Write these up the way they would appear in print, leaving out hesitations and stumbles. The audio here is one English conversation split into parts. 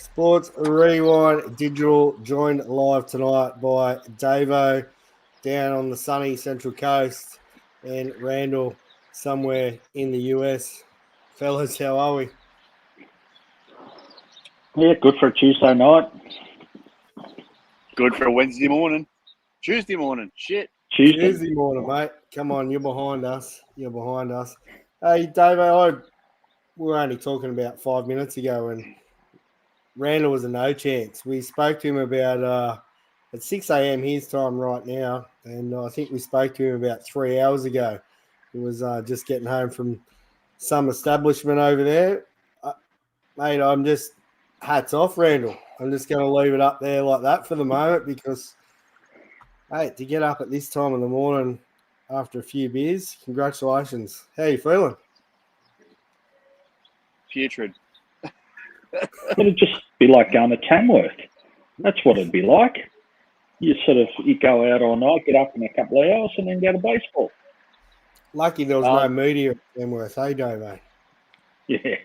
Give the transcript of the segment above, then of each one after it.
Sports Rewind Digital, joined live tonight by Davo down on the sunny Central Coast and Randall somewhere in the US. Fellas, how are we? Yeah, good for a Tuesday night. Good for a Wednesday morning. Tuesday morning. Shit. Tuesday morning, mate. Come on, you're behind us. Hey, Davo, we were only talking about 5 minutes ago and Randall was a no chance. We spoke to him about at 6 a.m. his time right now, and I think we spoke to him about 3 hours ago. He was just getting home from some establishment over there. Mate, I'm just hats off, Randall. I'm just going to leave it up there like that for the moment because, mate, to get up at this time in the morning after a few beers, congratulations. How you feeling? Putrid. It'd just be like going to Tamworth. That's what it'd be like. You go out all night, get up in a couple of hours, and then go to baseball. Lucky there was no media at Tamworth, hey, Dave? Yeah.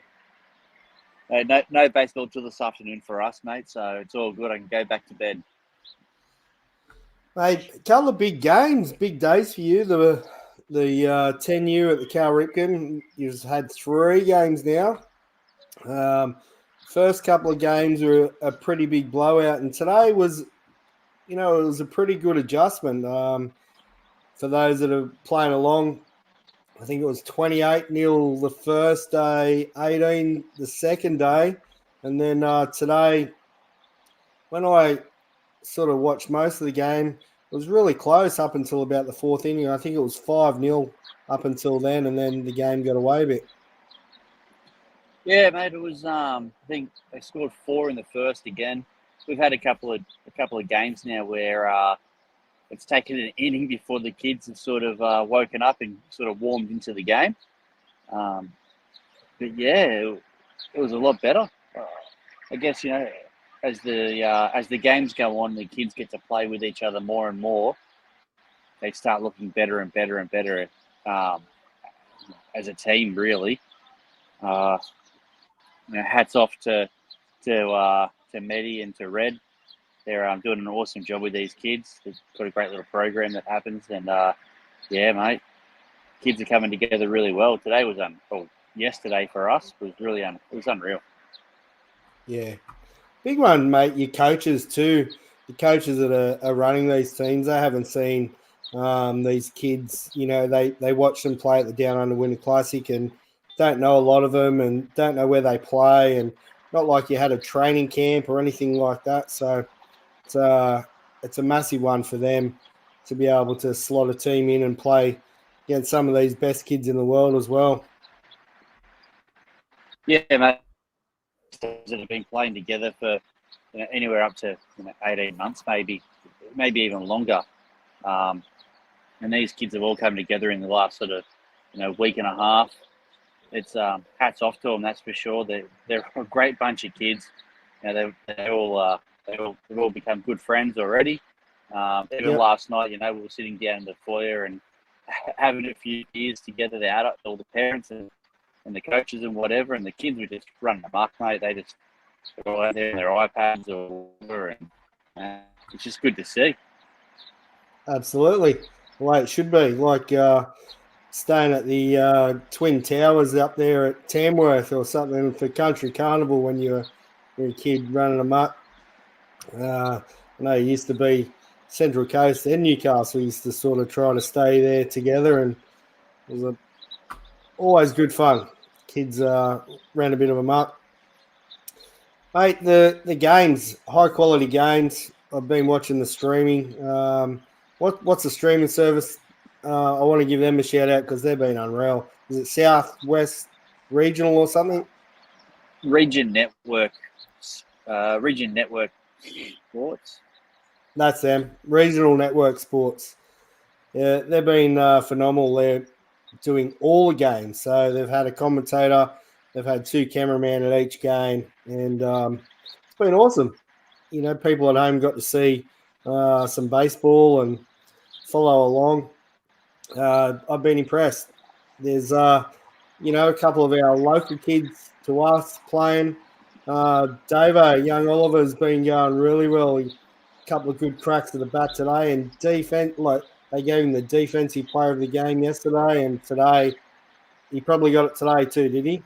No baseball till this afternoon for us, mate, so it's all good. I can go back to bed. Mate, a couple of big games, big days for you. The 10U at the Cal Ripken, you've had 3 games now. First couple of games were a pretty big blowout, and today was, it was a pretty good adjustment. For those that are playing along, I think it was 28-0 the first day, 18 the second day, and then today, when I sort of watched most of the game, it was really close up until about the 4th inning. I think it was 5-0 up until then, and then the game got away a bit. Yeah, mate, it was. I think they scored 4 in the first again. We've had a couple of games now where it's taken an inning before the kids have sort of woken up and sort of warmed into the game. But yeah, it was a lot better. I guess as the games go on, the kids get to play with each other more and more. They start looking better and better and better as a team, really. Hats off to Medi and to Red. They're doing an awesome job with these kids. They've got a great little program that happens, and yeah, mate, kids are coming together really well. Today was yesterday for us was really it was unreal. Yeah, big one, mate. Your coaches too. The coaches that are running these teams, they haven't seen these kids. They watch them play at the Down Under Winter Classic and don't know a lot of them and don't know where they play, and not like you had a training camp or anything like that. So it's a massive one for them to be able to slot a team in and play against some of these best kids in the world as well. Yeah, mate. That have been playing together for anywhere up to 18 months, maybe even longer. And these kids have all come together in the last sort of week and a half. It's hats off to them, that's for sure. They're a great bunch of kids. They've all become good friends already. Even last night, we were sitting down in the foyer and having a few beers together. All the parents and the coaches and whatever, and the kids were just running amok, mate. They just go out there on their iPads or whatever, and it's just good to see. Absolutely. Well, it should be like staying at the Twin Towers up there at Tamworth or something for Country Carnival when you're a kid running amok. I know it used to be Central Coast and Newcastle used to sort of try to stay there together, and it was always good fun. Kids ran a bit of a muck. Mate, the games, high quality games. I've been watching the streaming. What's the streaming service? I want to give them a shout out because they've been unreal. Is it Southwest Regional or something? Region Network Sports. That's them. Regional Network Sports. Yeah, they've been phenomenal. They're doing all the games. So they've had a commentator. They've had 2 cameramen at each game. And it's been awesome. People at home got to see some baseball and follow along. I've been impressed. There's, a couple of our local kids to us playing. Davo, young Oliver's been going really well. A couple of good cracks to the bat today, and defense, like they gave him the defensive player of the game yesterday, and today he probably got it today too, did he?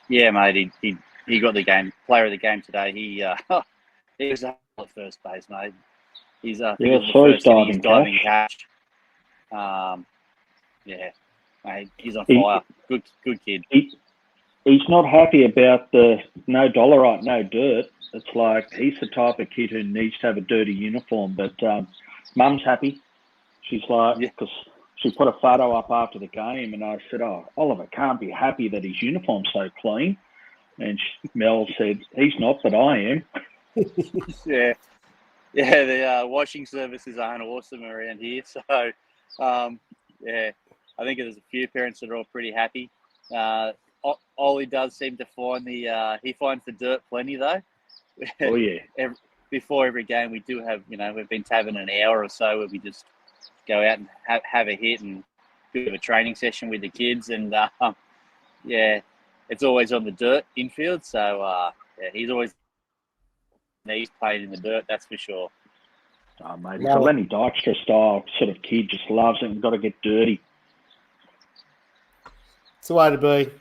Yeah, mate. He got the player of the game today. He was at first base, mate. He's diving catch. Yeah, mate. He's on fire. Good kid. He's not happy about the no dollarite, no dirt. It's like he's the type of kid who needs to have a dirty uniform. But Mum's happy. She's like, because she put a photo up after the game, and I said, "Oh, Oliver can't be happy that his uniform's so clean." And Mel said, "He's not, but I am." Yeah. The washing services aren't awesome around here, so yeah, I think there's a few parents that are all pretty happy. Ollie does seem to find he finds the dirt plenty though. Oh yeah. Before every game, we do have we've been having an hour or so where we just go out and have a hit and do a training session with the kids, and yeah, it's always on the dirt infield. So yeah, he's playing in the dirt, that's for sure. Oh, mate, he's a Lenny Dykstra style sort of kid, just loves it and got to get dirty. It's the way to be.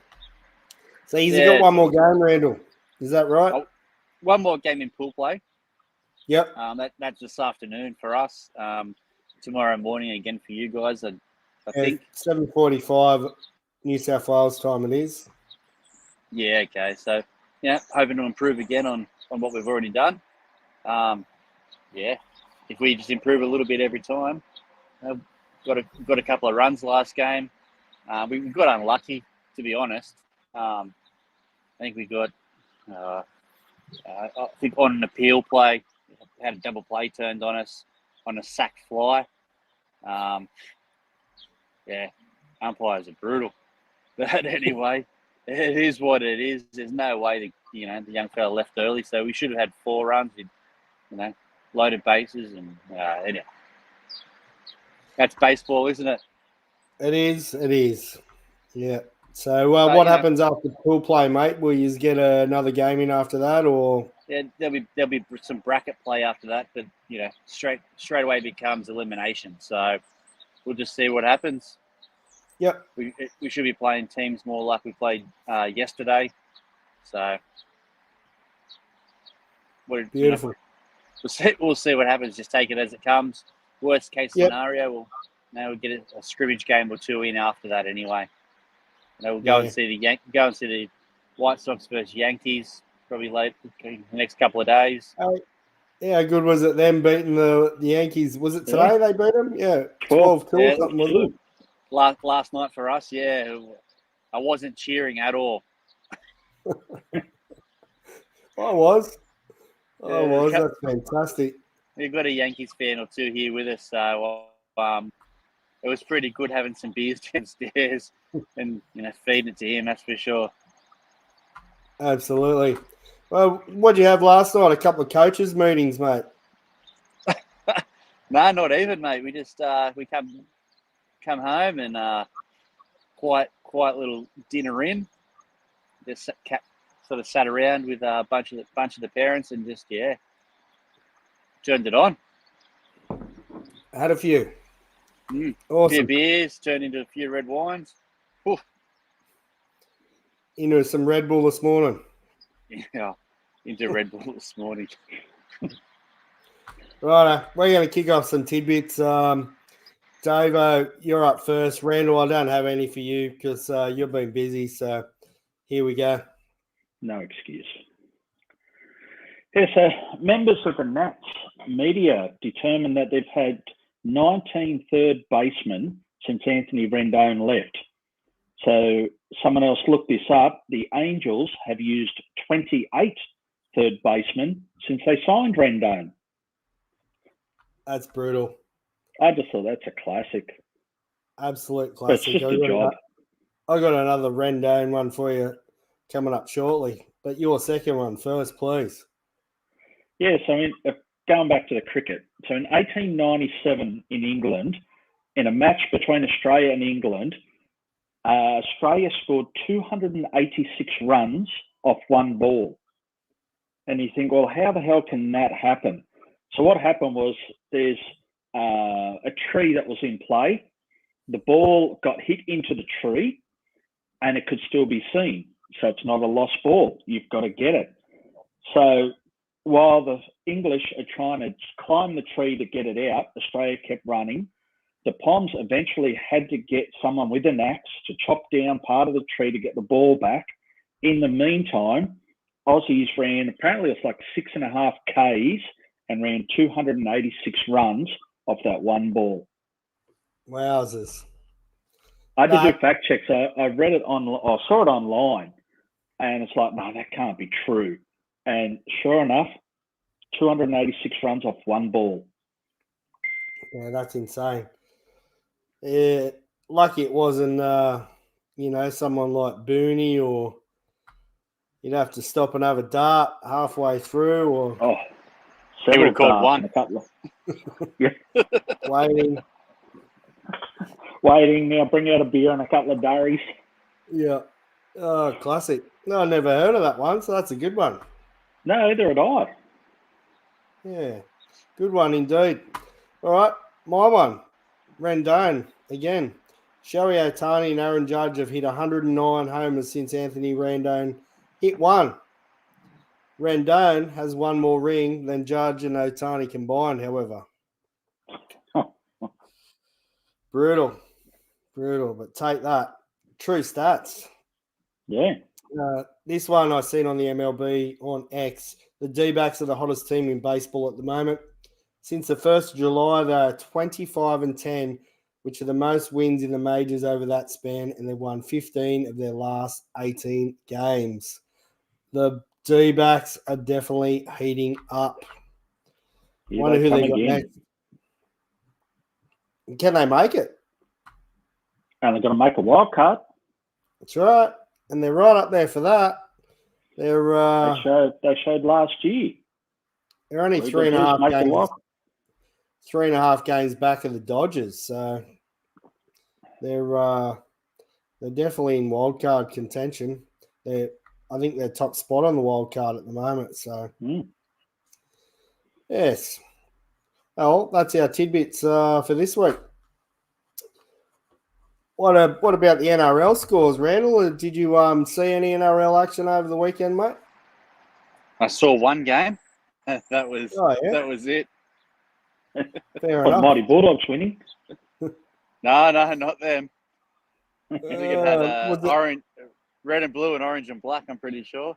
So he's got one more game, Randall. Is that right? One more game in pool play. Yep. That's this afternoon for us. Tomorrow morning again for you guys. I think 7:45 New South Wales time it is. Yeah. Okay. So hoping to improve again on what we've already done. Yeah. If we just improve a little bit every time, got a couple of runs last game. We got unlucky, to be honest. I think we got, I think on an appeal play, had a double play turned on us on a sacked fly. Yeah, umpires are brutal. But anyway, it is what it is. There's no way the young fella left early, so we should have had 4 runs with, loaded bases, and anyway. That's baseball, isn't it? It is. Yeah. So what happens after pool play, mate? Will you get another game in after that, or? Yeah, there'll be some bracket play after that, but straight away becomes elimination. So we'll just see what happens. Yep. We should be playing teams more like we played yesterday. So beautiful. We'll see what happens. Just take it as it comes. Worst case scenario, we'll get a scrimmage game or 2 in after that anyway. We'll go and see the White Sox versus Yankees probably late in the next couple of days. Yeah, how good was it them beating the Yankees? Was it today they beat them? Yeah, 12-2 or something, was it? Last night for us, yeah. I wasn't cheering at all. I was. That's fantastic. We've got a Yankees fan or 2 here with us, so it was pretty good having some beers downstairs and feeding it to him. That's for sure. Absolutely. Well, what did you have last night? A couple of coaches meetings, mate. No, not even, mate. We just we come home and quite little dinner in. Just sort of sat around with a bunch of the parents and just turned it on. Had a few. Awesome. A few beers turned into a few red wines. Oof. Into some Red Bull this morning. Yeah, into Red Bull this morning. Right, we're going to kick off some tidbits. Davo, you're up first. Randall, I don't have any for you because you've been busy, so here we go. No excuse. Yeah, so members of the Nats media determined that they've had 19 third basemen since Anthony Rendon left. So someone else looked this up. The Angels have used 28 third basemen since they signed Rendon. That's brutal. I just thought that's a classic. Absolute classic. But it's just a job. I got another Rendon one for you coming up shortly, but your second one first, please. Yes, I mean, going back to the cricket. So in 1897 in England, in a match between Australia and England, Australia scored 286 runs off one ball. And you think, well, how the hell can that happen? So what happened was there's a tree that was in play. The ball got hit into the tree and it could still be seen. So it's not a lost ball. You've got to get it. So while the English are trying to climb the tree to get it out, Australia kept running. The Poms eventually had to get someone with an axe to chop down part of the tree to get the ball back. In the meantime, Aussies ran, apparently it's like 6.5 Ks and ran 286 runs off that one ball. Wowzers. I had to do fact checks. I read it I saw it online, and it's like, no, that can't be true. And sure enough, 286 runs off one ball. Yeah, that's insane. Yeah, lucky it wasn't, someone like Booney, or you'd have to stop and have a dart halfway through, or he would have caught one. A couple of, yeah. Waiting, now bring out a beer and a couple of durries. Yeah. Oh, classic. No, I never heard of that one, so that's a good one. No, either had I. Yeah, good one indeed. All right, my one. Rendon, again. Shohei Ohtani and Aaron Judge have hit 109 homers since Anthony Rendon hit one. Rendon has one more ring than Judge and Ohtani combined, however. Brutal, but take that. True stats. Yeah. This one I seen on the MLB on X. The D-backs are the hottest team in baseball at the moment. Since the 1st of July, they are 25-10, which are the most wins in the majors over that span, and they've won 15 of their last 18 games. The D-backs are definitely heating up. Wonder who they got next. Can they make it? And they're going to make a wild card. That's right. And they're right up there for that. They showed last year. They're only 3.5 games. 3.5 games back of the Dodgers, so they're definitely in wildcard contention. I think they're top spot on the wildcard at the moment. So yes. Well, that's our tidbits for this week. What about the NRL scores, Randall? Did you see any NRL action over the weekend, mate? I saw one game. That was it. Fair enough. Mighty Bulldogs winning. No, not them. I think it had orange, red and blue and orange and black, I'm pretty sure.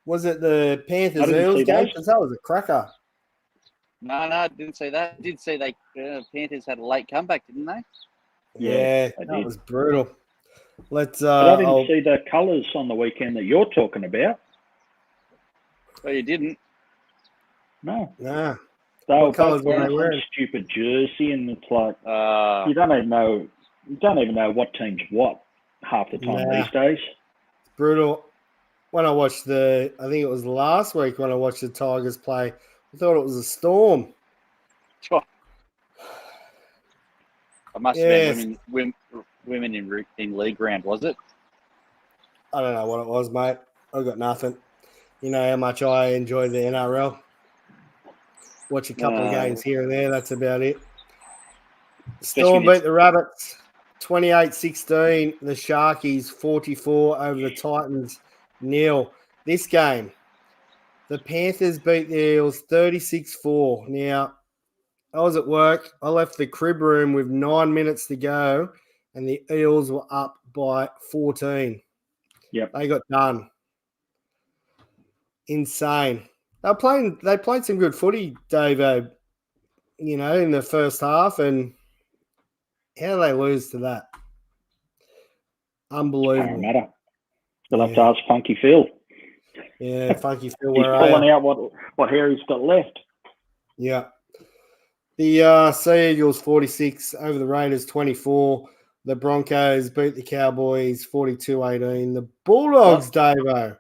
Was it the Panthers Eels game? Because that was a cracker. No, I didn't say that. I did say Panthers had a late comeback, didn't they? Yeah, that was brutal. But I didn't see the colours on the weekend that you're talking about. Well, you didn't. No. Nah. They were what colours were they wearing? Stupid jersey, and it's like you don't even know. You don't even know what team's what half the time these days. It's brutal. When I watched I think it was last week when I watched the Tigers play, I thought it was a storm. It must have been women in league round, was it? I don't know what it was, mate. I've got nothing. You know how much I enjoy the NRL. Watch a couple of games here and there. That's about it. Storm beat the Rabbits 28-16. The Sharkies 44 over the Titans 0. This game, the Panthers beat the Eels 36-4. Now, I was at work. I left the crib room with 9 minutes to go, and the Eels were up by 14. Yep. They got done. Insane. They played some good footy, Davo, in the first half, and how do they lose to that? Unbelievable. Doesn't matter. They'll have to ask Funky Phil. Yeah, Funky Phil. He's pulling out what hair he's got left. Yeah. The Sea Eagles 46 over the Raiders 24. The Broncos beat the Cowboys 42-18. The Bulldogs, Davo,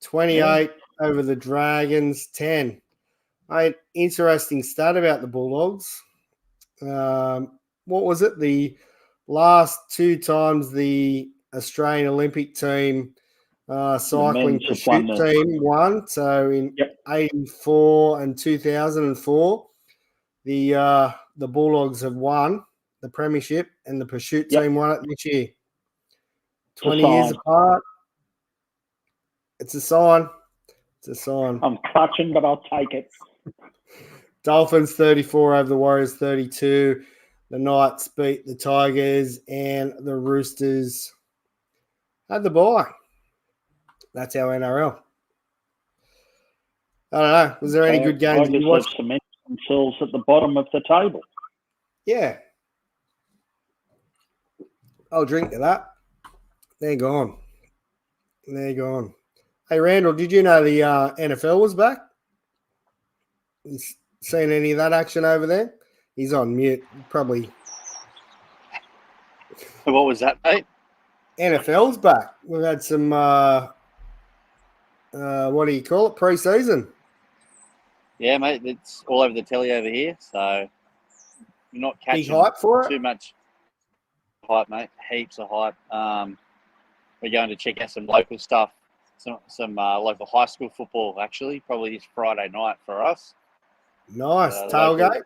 28 over the Dragons 10. Mate, interesting stat about the Bulldogs. What was it? The last two times the Australian Olympic team cycling men's have pursuit won team won. So in Yep. 84 and 2004, the Bulldogs have won the premiership, and the pursuit Yep. team won it this year. a 20 years sign. apart. It's a sign. It's a sign. I'm clutching, but I'll take it. Dolphins 34 over the Warriors 32. The Knights beat the Tigers, and the Roosters had the bye. That's our NRL. I don't know. Was there any good games Tigers you watched? have cemented themselves at the bottom of the table. Yeah. I'll drink to that. They're gone. They're gone. Hey, Randall, did you know the NFL was back? You seen any of that action over there? He's on mute. Probably. What was that, mate? NFL's back. We've had some, what do you call it? Pre-season. Yeah, mate, it's all over the telly over here, so you're not Big catching hype for too it? much hype, mate. Heaps of hype. We're going to check out some local stuff, some local high school football, actually, probably this Friday night for us. Nice. Tailgate?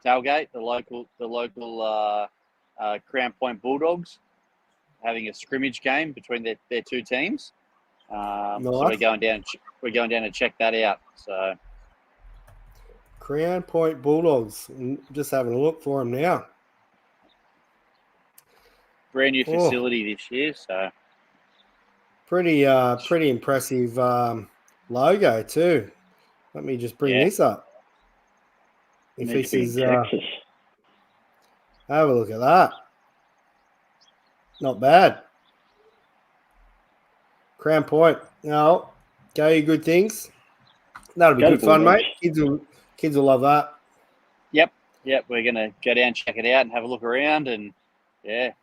Tailgate, the local Crown Point Bulldogs having a scrimmage game between their two teams. So we're Nice. going down to check that out. So Crown Point Bulldogs. Just having a look for them now. brand new facility this year. So pretty impressive logo too. Let me just bring this up. If this is Texas. have a look at that. Not bad. Crown Point. No, go you good things. That'll be Go good fun, Bulldogs. mate. Kids will love that. Yep, we're gonna go down, check it out, and have a look around, and yeah,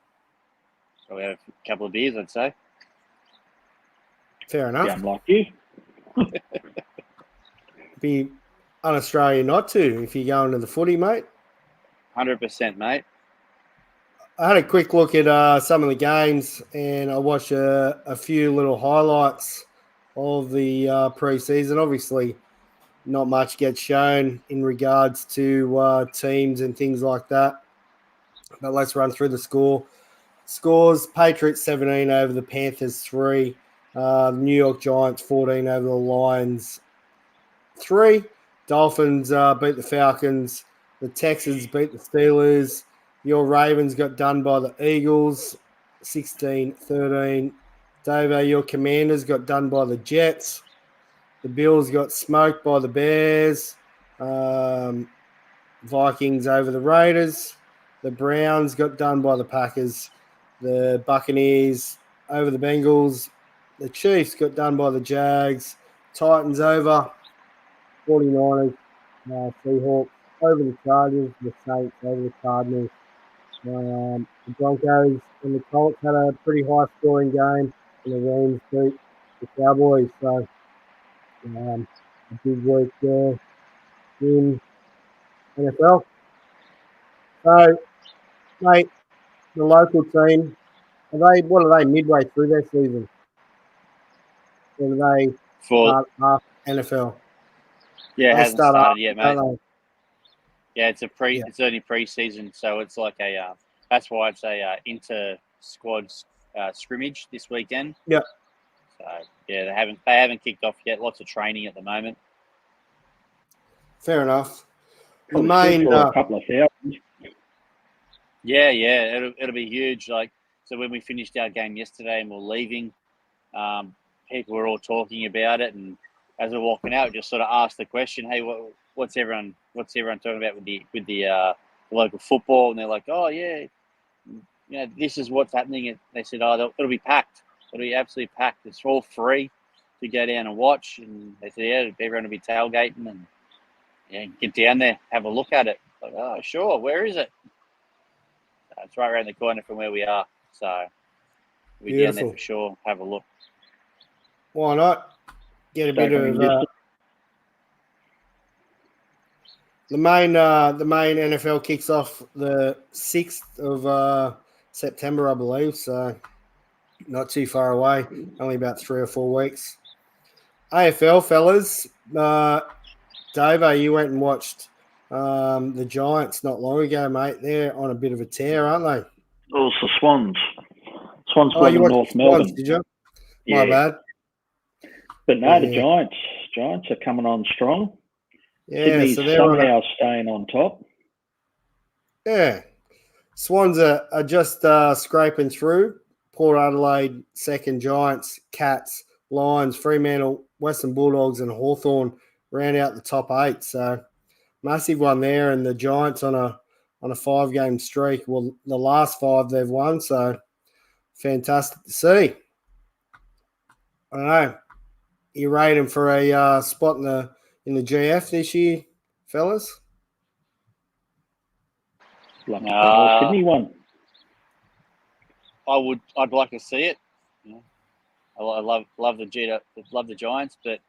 probably have a couple of beers, I'd say. Fair enough. Yeah, I'm like you. Be un-Australian not to if you're going to the footy, mate. 100%, mate. I had a quick look at some of the games, and I watched a few little highlights of the pre-season. Obviously, not much gets shown in regards to teams and things like that. But let's run through the scores. Patriots 17 over the Panthers 3. New York Giants 14 over the Lions 3. Dolphins beat the Falcons. The Texans beat the Steelers. Your Ravens got done by the Eagles 16-13. Davo, your Commanders got done by the Jets. The Bills got smoked by the Bears. Vikings over the Raiders. The Browns got done by the Packers. The Buccaneers over the Bengals. The Chiefs got done by the Jags. Titans over 49ers. Seahawks over the Chargers. The Saints over the Cardinals. The Broncos and the Colts had a pretty high-scoring game, and the Rams beat the Cowboys. So a big week there in NFL. So, mate, the local team, what are they midway through their season? Or do they start after NFL? Yeah, it hasn't started yet, mate. Don't Yeah, it's only pre-season, so it's like that's why it's a inter-squad scrimmage this weekend. Yep. So yeah, they haven't kicked off yet. Lots of training at the moment. Fair enough. The Probably main for a couple of thousand. Yeah, it'll be huge. Like, so when we finished our game yesterday and we're leaving, people were all talking about it, and as we're walking out, we just sort of asked the question, "Hey, what's everyone talking about with the local football?" And they're like, "Oh yeah, this is what's happening." And they said, "Oh, it'll be packed. It'll be absolutely packed. It's all free to go down and watch." And they said, "Yeah, everyone will be tailgating and get down there, have a look at it." Like, oh, sure. Where is it? It's right around the corner from where we are, so we'll be down there for sure. Have a look. Why not? Get a bit of the main NFL kicks off the 6th of September, I believe. So not too far away, only about 3 or 4 weeks. AFL, fellas. Davo, you went and watched the Giants not long ago, mate. They're on a bit of a tear, aren't they? Oh, it's the Swans. Swans Oh, you won in watched North the Swans, Melbourne. did you? Yeah. My bad. But no, the Yeah. Giants are coming on strong. Yeah, Sydney's so they're somehow staying on top. Yeah. Swans are just scraping through. Port Adelaide, second. Giants, Cats, Lions, Fremantle, Western Bulldogs, and Hawthorn round out the top 8. So massive one there, and the Giants on a 5-game streak. Well, the last 5 they've won, so fantastic to see. I don't know. You rate them for a spot in the GF this year, fellas? Like the North Sydney one. I'd like to see it. You know, I love the Giants, but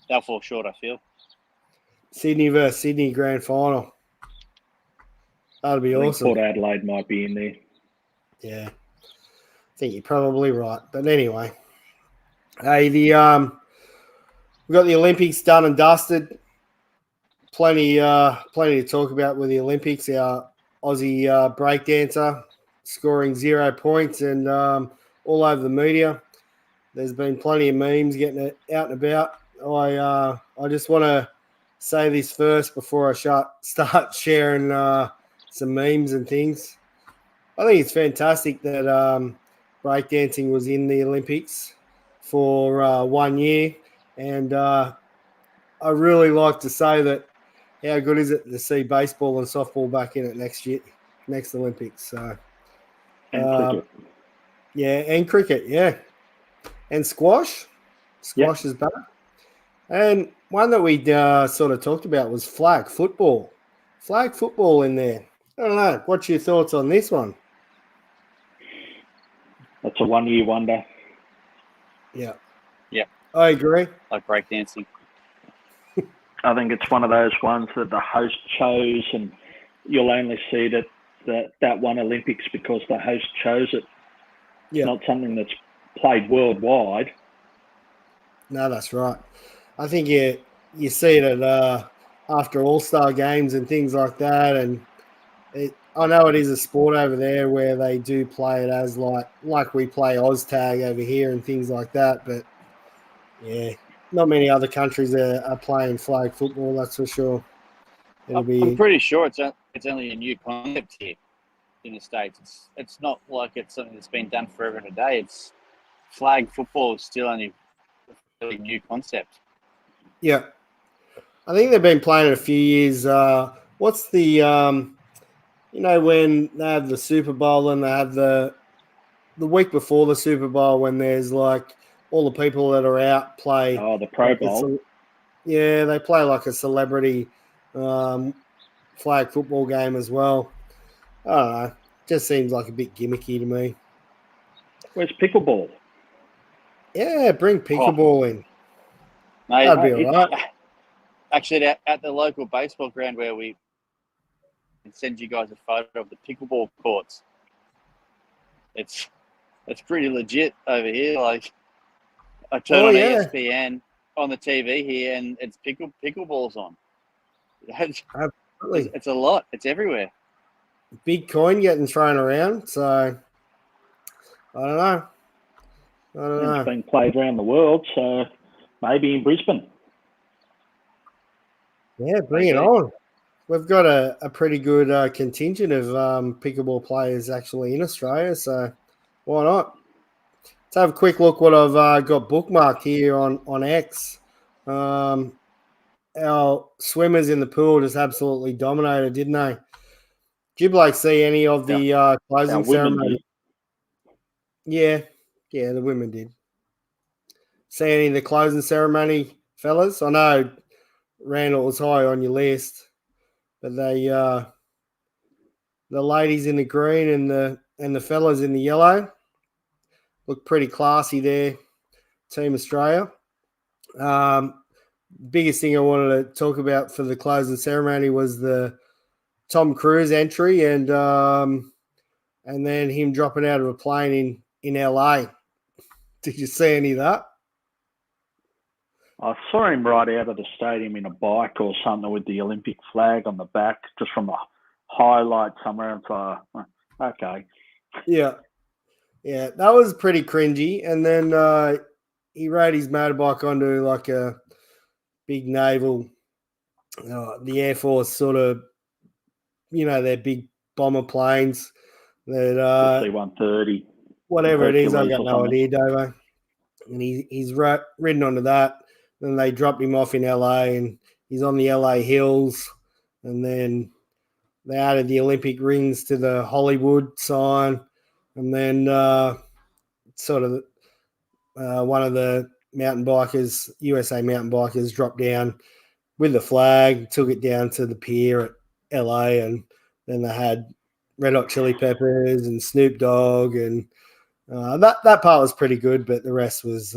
they'll fall short, I feel. Sydney versus Sydney grand final. That'd be awesome. Port Adelaide might be in there. Yeah, I think you're probably right. But anyway, hey, we've got the Olympics done and dusted. Plenty to talk about with the Olympics. Our Aussie breakdancer scoring 0 points and all over the media. There's been plenty of memes getting it out and about. I just want to say this first before I start sharing some memes and things. I think it's fantastic that breakdancing was in the Olympics for 1 year, and I really like to say that how good is it to see baseball and softball back in it next Olympics? So, And cricket. Yeah, and cricket, yeah. And squash. Squash is back. And one that we sort of talked about was flag football. Flag football in there. I don't know. What's your thoughts on this one? That's a 1-year wonder. Yeah. Yeah. I agree. Like breakdancing. I think it's one of those ones that the host chose, and you'll only see that one Olympics because the host chose it. Yeah. Not something that's played worldwide. No, that's right. I think you see it at after All-Star games and things like that, and I know it is a sport over there where they do play it as like we play OzTag over here and things like that, but yeah, not many other countries are playing flag football, that's for sure. I'm pretty sure it's only a new concept here in the States. It's not like it's something that's been done forever and a day. It's flag football is still only a really new concept. Yeah. I think they've been playing it a few years. What's the when they have the Super Bowl and they have the week before the Super Bowl when there's like all the people that are out play. Oh, the Pro Bowl. Yeah, they play like a celebrity flag football game as well. I don't know. Just seems like a bit gimmicky to me. Where's pickleball? Yeah, bring pickleball in. Mate, that'd be all right. Actually, at the local baseball ground where we can send you guys a photo of the pickleball courts. It's pretty legit over here. Like I turn on ESPN on the TV here, and it's pickleball's on. Absolutely. It's a lot. It's everywhere. Big coin getting thrown around. So I don't know. It's been played around the world, so maybe in Brisbane. Yeah, bring it on. We've got a pretty good contingent of pickleball players actually in Australia, so why not? Let's have a quick look what I've got bookmarked here on X. Our swimmers in the pool just absolutely dominated, didn't they? Did you see any of the closing ceremony? Yeah, the women did. See any of the closing ceremony, fellas? I know Randall was high on your list, but the ladies in the green and the fellas in the yellow look pretty classy there. Team Australia. Biggest thing I wanted to talk about for the closing ceremony was the Tom Cruise entry and and then him dropping out of a plane in LA. Did you see any of that? I saw him right out of the stadium in a bike or something with the Olympic flag on the back, just from a highlight somewhere. And so, okay. Yeah, that was pretty cringy. And then he rode his motorbike onto like a big naval, the Air Force sort of, their big bomber planes that C-130. whatever it is, I've Hercules got or no something. idea, Dovo. And he's ridden onto that. Then they dropped him off in LA, and he's on the LA hills. And then they added the Olympic rings to the Hollywood sign. And then one of the mountain bikers, USA mountain bikers, dropped down with the flag, took it down to the pier at LA, and then they had Red Hot Chili Peppers and Snoop Dogg, and that part was pretty good, but the rest was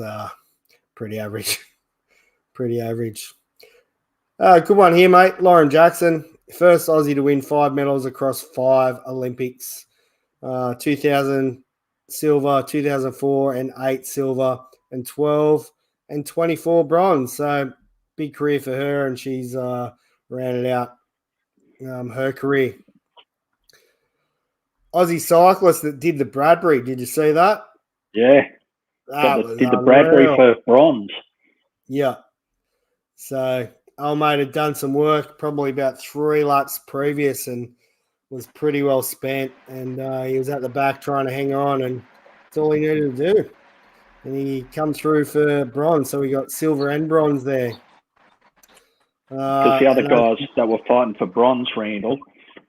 pretty average. Pretty average. Good one here, mate. Lauren Jackson, first Aussie to win 5 medals across 5 Olympics. 2000 silver, 2004 and 8 silver, and 12 and 24 bronze. So big career for her, and she's rounded out her career. Aussie cyclist that did the Bradbury. Did you see that? Yeah. Did the Bradbury for bronze. Yeah. So old mate had done some work, probably about 3 laps previous, and was pretty well spent. And he was at the back trying to hang on, and that's all he needed to do. And he come through for bronze, so we got silver and bronze there. Because the other guys that were fighting for bronze, Randall,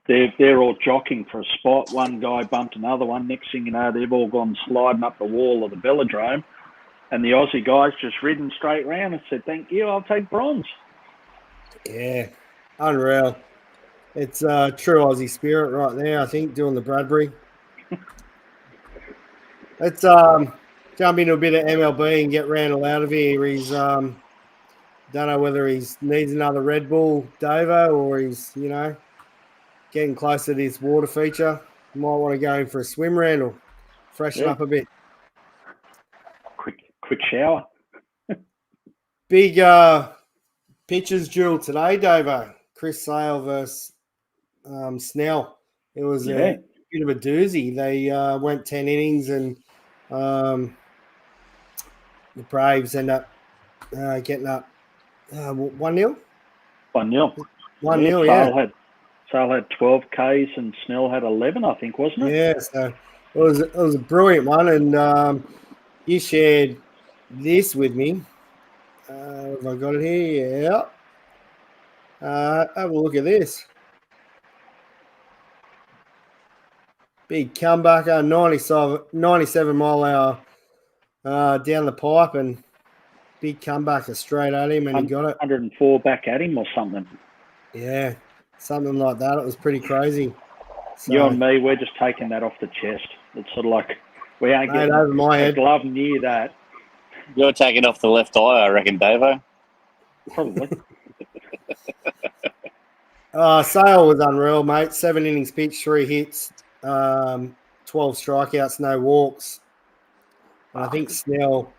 they're all jockeying for a spot. One guy bumped another one. Next thing you know, they've all gone sliding up the wall of the velodrome. And the Aussie guys just ridden straight round and said, "Thank you, I'll take bronze." Yeah, unreal. It's true Aussie spirit right there, I think, doing the Bradbury. Let's jump into a bit of MLB and get Randall out of here. He's don't know whether he needs another Red Bull, Davo, or he's, getting closer to this water feature. You might want to go in for a swim, Randall. Freshen up a bit. Quick shower. Big pitchers duel today, Davo. Chris Sale versus Snell. It was a bit of a doozy. They went 10 innings, and the Braves end up getting up 1-0. 1-0. 1-0, yeah. Sale had 12 Ks and Snell had 11, I think, wasn't it? Yeah, so it was a brilliant one, and you shared this with me. Have I got it here? Yeah. Have a look at this. Big comeback, 97 mile hour down the pipe, and big comebacker straight at him, and he got it. 104 back at him or something. Yeah, something like that. It was pretty crazy. So, you and me, we're just taking that off the chest. It's sort of like we ain't getting over my head. Glove near that. You're taking off the left eye, I reckon, Davo. Probably. Sale was unreal, mate. 7 innings pitched, 3 hits, 12 strikeouts, no walks. And I think Snell,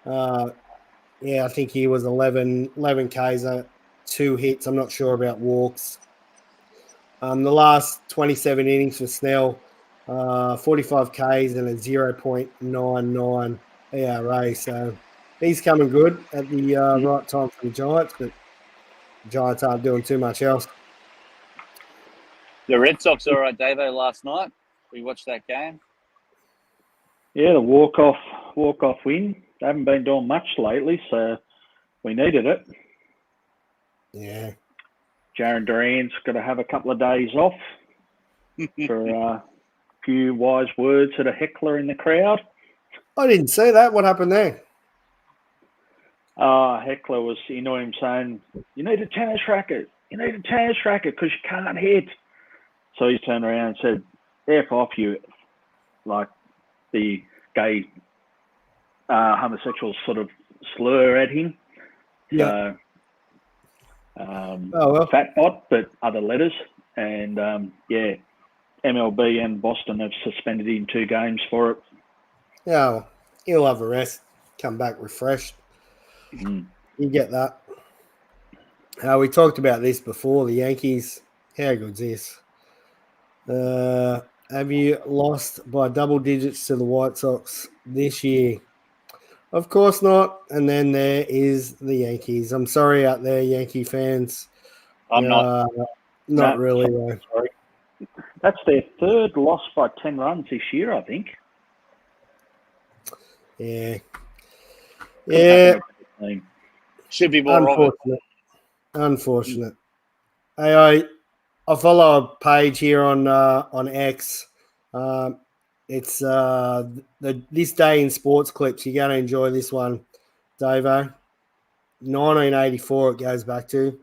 I think he was 11 Ks, 2 hits. I'm not sure about walks. The last 27 innings for Snell, 45 Ks and a 0.99 ERA. So he's coming good at the right time for the Giants, but the Giants aren't doing too much else. The Red Sox all right, Davo, last night. We watched that game. Yeah, the walk-off win. They haven't been doing much lately, so we needed it. Yeah. Jaron Duran's got to have a couple of days off for a few wise words at a heckler in the crowd. I didn't see that. What happened there? Heckler was into him saying, "You need a tennis racket. You need a tennis racket because you can't hit." So he turned around and said, "F off you," like the gay homosexual sort of slur at him. Yeah. So, fat bot, but other letters. And, MLB and Boston have suspended him 2 games for it. Yeah, well, he'll have a rest, come back refreshed. Mm. You get that. We talked about this before. The Yankees, how good's this? Have you lost by double digits to the White Sox this year? Of course not. And then there is the Yankees. I'm sorry out there, Yankee fans. I'm not. Not No, really, though. Sorry. That's their 3rd loss by 10 runs this year, I think. Yeah. Couldn't Yeah. happen with the team. Should be more of it. Unfortunate. Hey, I follow a page here on X. It's this day in sports clips. You're going to enjoy this one, Davo. 1984 it goes back to.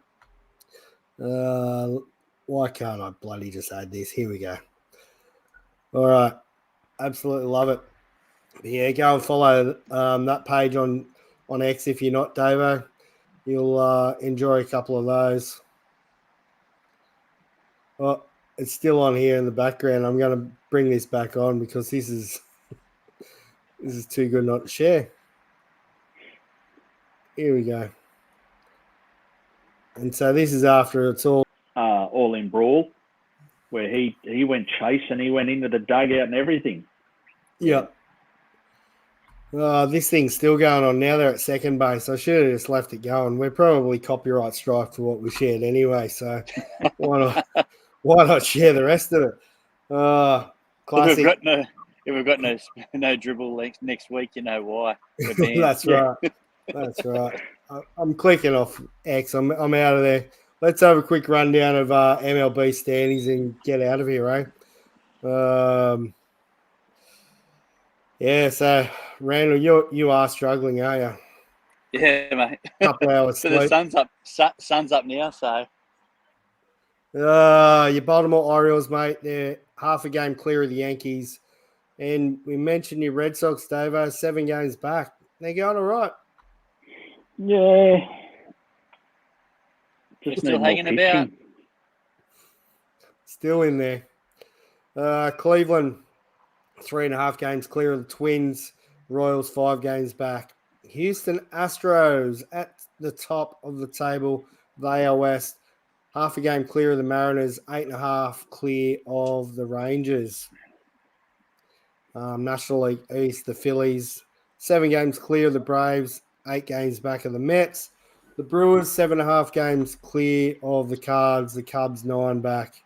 Why can't I bloody just add this? Here we go. All right. Absolutely love it. But yeah, go and follow that page on X if you're not, Davo. You'll enjoy a couple of those. Well, it's still on here in the background. I'm going to bring this back on because this is too good not to share. Here we go. And so this is after it's all in brawl, where he went chasing, he went into the dugout and everything. Yeah. This thing's still going on now. They're at second base. I should have just left it going. We're probably copyright strike for what we shared anyway. So why not share the rest of it? Classic. If we've got no dribble next week, you know why. That's right. That's right. I'm clicking off X. I'm out of there. Let's have a quick rundown of MLB standings and get out of here, right? Yeah, so Randall, you are struggling, are you? Yeah, mate. Couple hours So sleep. the sun's up now, so. Your Baltimore Orioles, mate, they're half a game clear of the Yankees. And we mentioned your Red Sox, Davo, 7 games back. They're going all right. Yeah. Just still hanging about. Still in there. Cleveland, 3.5 games clear of the Twins. Royals, 5 games back. Houston Astros at the top of the table. They are West. Half a game clear of the Mariners. 8.5 clear of the Rangers. National League East, the Phillies. 7 games clear of the Braves. 8 games back of the Mets. The Brewers, 7.5 games clear of the Cards. The Cubs, 9 back.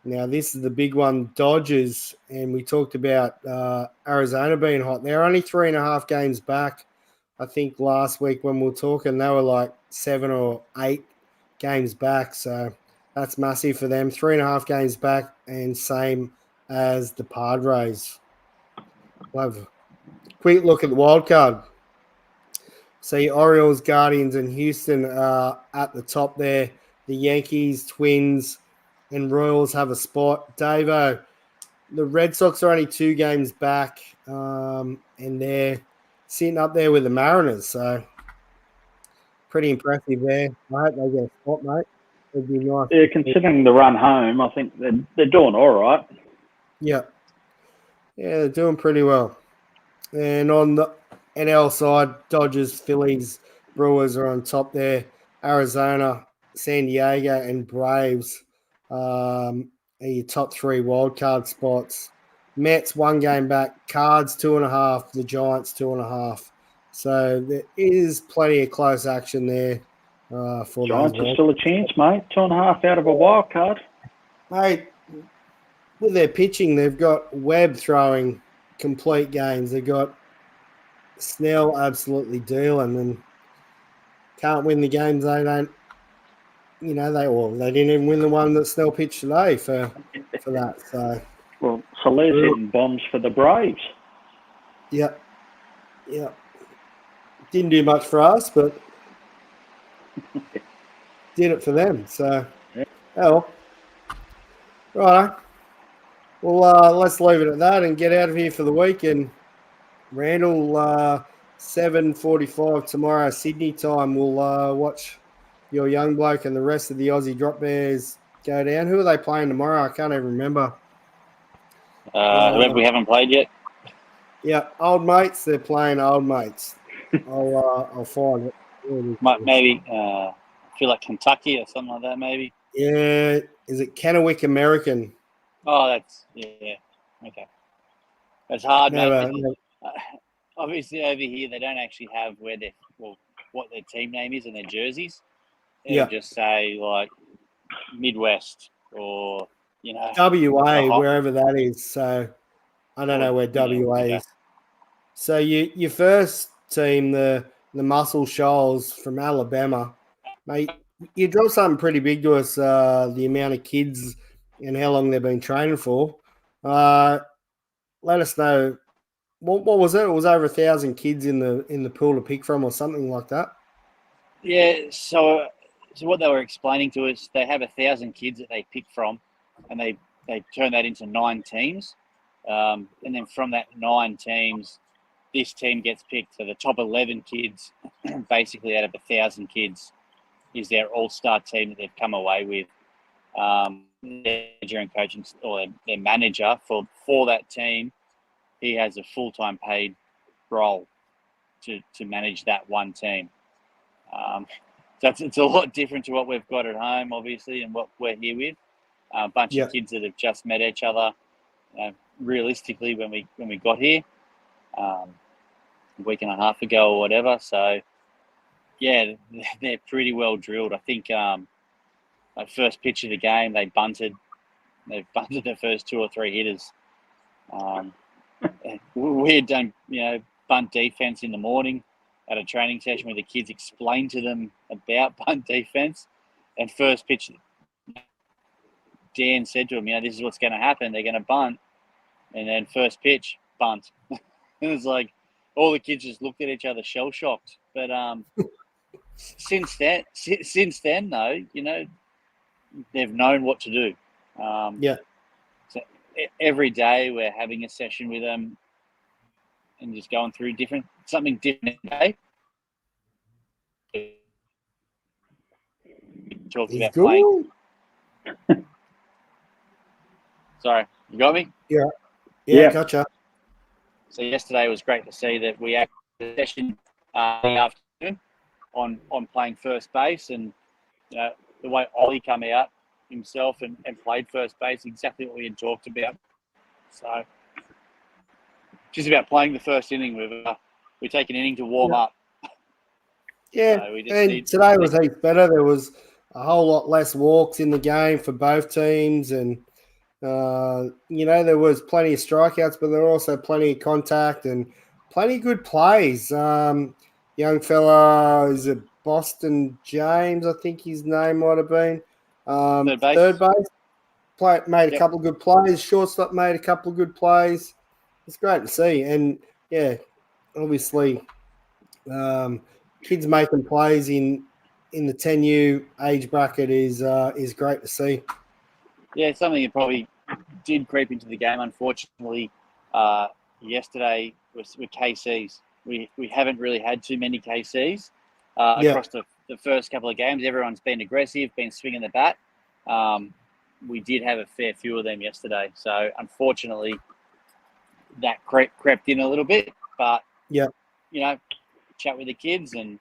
Now, this is the big one, Dodgers, and we talked about Arizona being hot. They're only 3.5 games back. I think last week when we were talking, they were like 7 or 8 games back. So that's massive for them. 3.5 games back and same as the Padres. We'll have a quick look at the wild card. So your Orioles, Guardians, and Houston are at the top there. The Yankees, Twins, and Royals have a spot. Davo, the Red Sox are only 2 games back, and they're sitting up there with the Mariners. So pretty impressive there. I hope they get a spot, mate. It'd be nice. Yeah, considering the run home, I think they're doing all right. Yeah. Yeah, they're doing pretty well. And on the NL side, Dodgers, Phillies, Brewers are on top there. Arizona, San Diego, and Braves are your top 3 wildcard spots. Mets 1 game back, Cards 2.5, the Giants 2.5. So there is plenty of close action there for Giants those. are still a chance, mate. 2.5 out of a wild card. Mate, with their pitching, they've got Webb throwing complete games. They've got Snell absolutely dealing and can't win the games they don't. You know, they didn't even win the one that Snell pitched today for that. So Soler's hitting bombs for the Braves. Yeah. Didn't do much for us, but did it for them. So, right. Well, let's leave it at that and get out of here for the week. And Randall, 7:45 tomorrow Sydney time. We'll watch your young bloke and the rest of the Aussie drop bears go down. Who are they playing tomorrow? I can't even remember. Whoever we haven't played yet. Yeah, old mates. They're playing old mates. I'll find it. Maybe I feel like Kentucky or something like that. Maybe. Yeah, is it Kennewick American? Oh, that's okay. It's hard, mate. Never. Obviously, over here they don't actually have what their team name is in their jerseys. Yeah. Just say like Midwest or WA, wherever that is. So I don't know where WA is. So your first team, the Muscle Shoals from Alabama, mate, you dropped something pretty big to us. The amount of kids and how long they've been training for. Let us know. What was it? It was over 1,000 kids in the pool to pick from, or something like that. Yeah. So what they were explaining to us, they have 1,000 kids that they pick from, and they turn that into 9 teams, and then from that 9 teams, this team gets picked. So the top 11 kids, basically out of 1,000 kids, is their all-star team that they've come away with. Their coaching or their manager for that team, he has a full-time paid role to manage that one team. So it's a lot different to what we've got at home, obviously, and what we're here with. A bunch of kids that have just met each other. Realistically, when we got here, a week and a half ago or whatever. So, yeah, they're pretty well drilled. I think at first pitch of the game, they bunted. They've bunted the first 2 or 3 hitters. We had done, bunt defense in the morning at a training session where the kids explained to them about bunt defense. And first pitch, Dan said to them, this is what's going to happen. They're going to bunt. And then first pitch, bunt. It was like all the kids just looked at each other shell-shocked. But since then, though, they've known what to do. So every day we're having a session with them and just going through something different every day. Talked about playing. Sorry, you got me? Yeah, gotcha. So yesterday was great to see that we had a session in the afternoon on playing first base, and the way Ollie come out himself and played first base, exactly what we had talked about. So just about playing the first inning. We take an inning to warm up. Yeah, so today was heaps better. There was a whole lot less walks in the game for both teams, and there was plenty of strikeouts, but there were also plenty of contact and plenty of good plays. Young fella, is it Boston James? I think his name might have been. Third base. Made a couple of good plays. Shortstop made a couple of good plays. It's great to see. And, obviously, kids making plays in the 10U age bracket is great to see. Yeah, something that probably did creep into the game, unfortunately, yesterday was with KCs. We haven't really had too many KCs across the first couple of games. Everyone's been aggressive, been swinging the bat. We did have a fair few of them yesterday. So, unfortunately, that crept in a little bit. But, chat with the kids and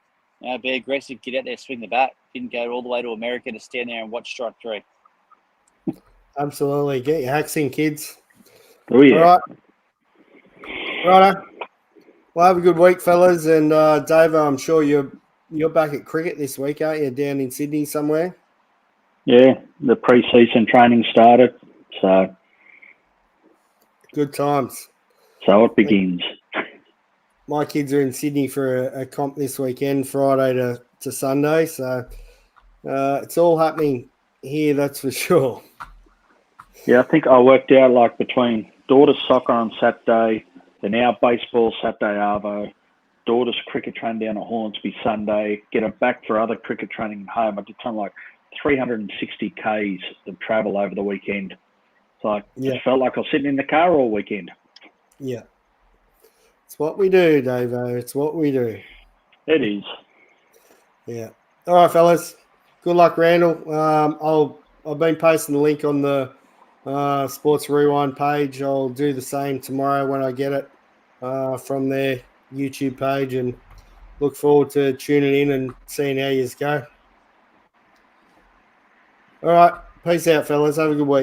be aggressive, get out there, swing the bat. Didn't go all the way to America to stand there and watch strike 3. Absolutely. Get your hacks in, kids. Oh, yeah. All right. Righto. Well, have a good week, fellas. And, Dave, I'm sure you're back at cricket this week, aren't you? Down in Sydney somewhere? Yeah, the pre-season training started. So good times. So it begins. My kids are in Sydney for a comp this weekend, Friday to Sunday. So it's all happening here, that's for sure. Yeah, I think I worked out like between daughter's soccer on Saturday, then our baseball Saturday arvo, daughter's cricket training down at Hornsby Sunday, get her back for other cricket training at home. I did something like 360 Ks of travel over the weekend. So I just felt like I was sitting in the car all weekend. Yeah. It's what we do, Davo. It's what we do. It is. Yeah. All right, fellas. Good luck, Randall. I've been posting the link on the Sports Rewind page. I'll do the same tomorrow when I get it from their YouTube page, and look forward to tuning in and seeing how you go. All right. Peace out, fellas. Have a good week.